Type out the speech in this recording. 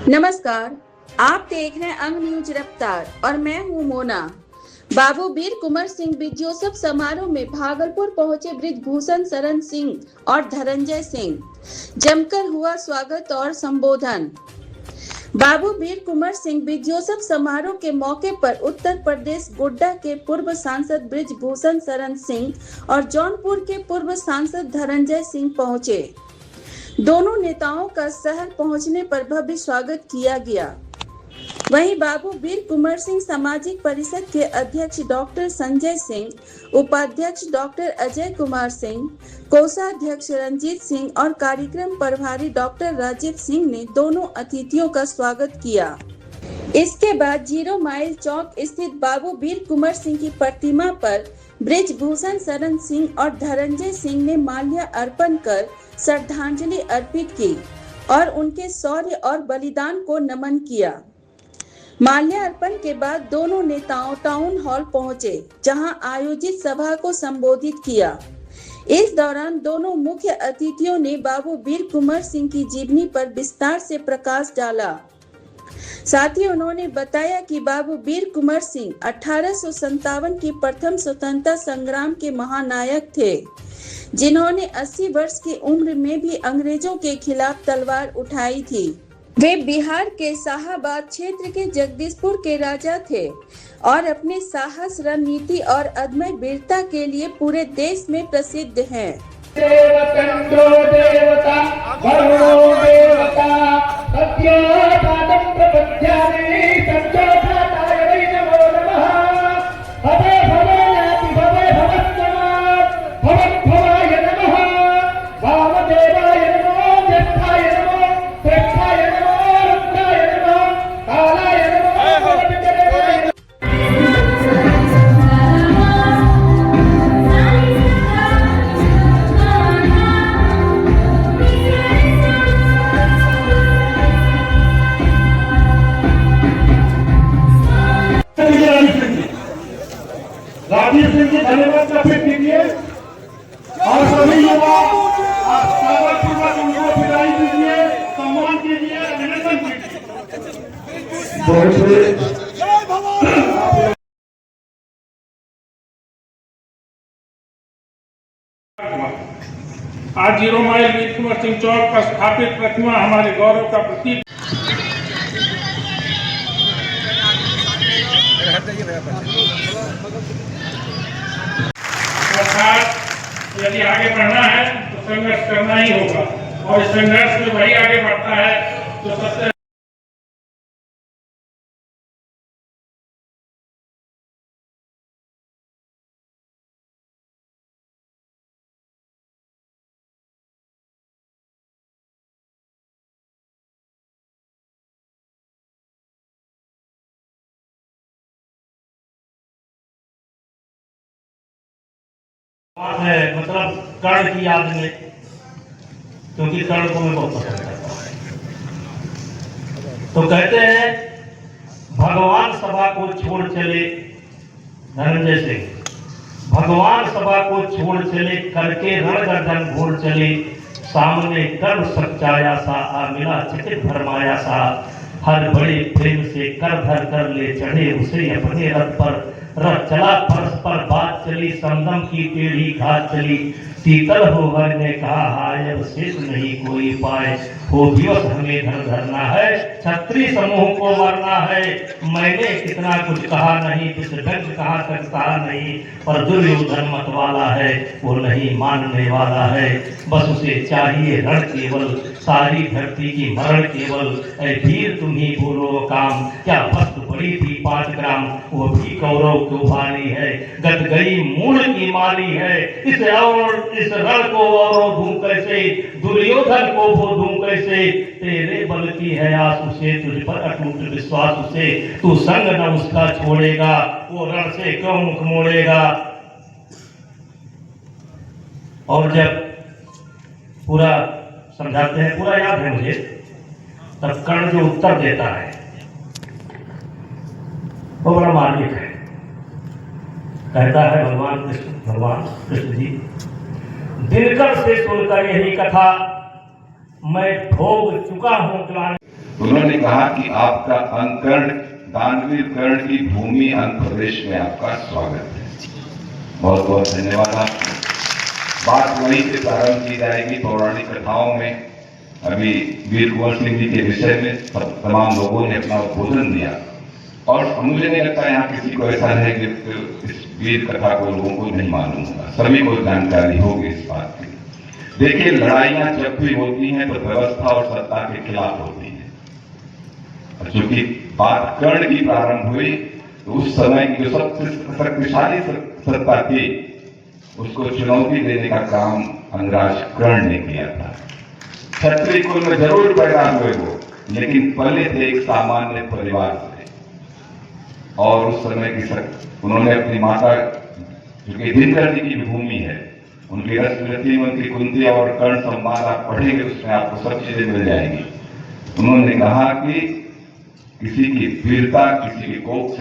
नमस्कार, आप देख रहे हैं अंग न्यूज रफ्तार और मैं हूं मोना। बाबू वीर कुंवर सिंह विजयोत्सव समारोह में भागलपुर पहुंचे बृजभूषण शरण सिंह और धनंजय सिंह। जमकर हुआ स्वागत और संबोधन। बाबू वीर कुंवर सिंह विजयोत्सव समारोह के मौके पर उत्तर प्रदेश गोड्डा के पूर्व सांसद बृजभूषण शरण सिंह और जौनपुर के पूर्व सांसद धनंजय सिंह पहुंचे। दोनों नेताओं का शहर पहुंचने पर भव्य स्वागत किया गया। वहीं बाबू वीर कुंवर सिंह सामाजिक परिषद के अध्यक्ष डॉक्टर संजय सिंह, उपाध्यक्ष डॉक्टर अजय कुमार सिंह, कोषाध्यक्ष रंजीत सिंह और कार्यक्रम प्रभारी डॉक्टर राजीव सिंह ने दोनों अतिथियों का स्वागत किया। इसके बाद 0 माइल चौक स्थित बाबू वीर कुंवर सिंह की प्रतिमा पर बृजभूषण शरण सिंह और धनंजय सिंह ने माल्या अर्पण कर श्रद्धांजलि अर्पित की और उनके शौर्य और बलिदान को नमन किया। माल्यार्पण के बाद दोनों नेताओं टाउन हॉल पहुंचे, जहां आयोजित सभा को संबोधित किया। इस दौरान दोनों मुख्य अतिथियों ने बाबू वीर कुंवर सिंह की जीवनी पर विस्तार से प्रकाश डाला। साथ ही उन्होंने बताया कि बाबू वीर कुंवर सिंह 1857 की प्रथम स्वतंत्रता संग्राम के महानायक थे, जिन्होंने 80 वर्ष की उम्र में भी अंग्रेजों के खिलाफ तलवार उठाई थी। वे बिहार के शाहाबाद क्षेत्र के जगदीशपुर के राजा थे और अपने साहस, रणनीति और अदम्य वीरता के लिए पूरे देश में प्रसिद्ध हैं। राजीव सिंह जी धन्यवाद का फिर दीजिए और सभी युवा पूर्वक उनको विदाई दीजिए, सम्मान कीजिए, अभिनंदन कीजिए। आज 0 माइल वीर कुंवर सिंह चौक पर स्थापित प्रतिमा हमारे गौरव का प्रतीक। यदि आगे बढ़ना है तो संघर्ष करना ही होगा और इस संघर्ष में वही आगे बढ़ता है जो सबसे है, मतलब कर्ण की याद में, क्योंकि कर्ण को मैं बहुत पसंद करता हूँ। तो कहते हैं भगवान सभा को छोड़ चले, धनंजय सिंह भगवान सभा को छोड़ चले, करके रण गर्दन घोड़ चले, सामने गर्व सच्चाया सा आ मिला चकित भरमाया सा, हर बड़े प्रेम से कर धर कर ले चढ़े उसे अपने रथ पर, रथ चला फर्श पर बात चली, समदम की टेढ़ी घात चली, शीतल हो हर ने कहा हाय अब शेष नहीं कोई पाए, हो दिवस हमें धर धरना है, छत्री समूह को मरना है, मैंने कितना कुछ कहा नहीं, विषभंज कहाँ तक सहा नहीं, पर दुर्योधन मत वाला है, वो नहीं मानने वाला है, बस उसे चाहिए रण केवल, सारी धरती की मरण केवल, ऐ वीर तुम ही बोलो काम, क्या वस्तु बड़ी थी 5 ग्राम, वो भी कौरव को भारी है, गत गई मूल की माली है, इस रण को और दूं कैसे, दुर्योधन को वो दूं कैसे, तेरे बल की है आस उसे, तुझ पर अटूट विश्वास उसे, तू संग न उसका छोड़ेगा, वो रण से क्यों मुख मोड़ेगा। और जब पूरा समझाते हैं, पूरा याद है मुझे, तब कर्ण जो उत्तर देता है वो बड़ा मार्मिक है। कहता है भगवान कृष्ण जी, दिनकर से सुनकर यही कथा मैं भोग चुका हूं ग्लानि। उन्होंने कहा कि आपका अंकर्ण दानवीर कर्ण की भूमि आंध्र प्रदेश में आपका स्वागत है। बहुत बहुत धन्यवाद। आप बात वहीं से प्रारंभ की जाएगी पौराणिक कथाओं में। अभी वीर कुंवर सिंह जी के विषय में तमाम लोगों ने अपना उद्बोधन दिया और मुझे नहीं लगता यहाँ किसी को ऐसा है कि इस वीर कथा को लोगों को नहीं मालूम होगा, सभी को जानकारी होगी इस बात की। देखिए, लड़ाइयां जब भी होती हैं तो व्यवस्था और सत्ता के खिलाफ होती है। और चूंकि बात कर्ण की प्रारंभ हुई तो उस समय की जो सबसे शक्तिशाली सत्ता थी उसको चुनौती देने का काम अंगराज कर्ण ने किया था। क्षत्रिय कुल में जरूर पैदा हुए वो, लेकिन पहले थे एक सामान्य परिवार से। और उस समय की उन्होंने अपनी माता, जो कि दिनकर जी की भूमि है, उनकी रसमृति में उनकी कुंती और कर्ण संवाद आप पढ़ेंगे, उसमें आपको सब चीजें मिल जाएंगी। उन्होंने कहा कि किसी की वीरता किसी की कोख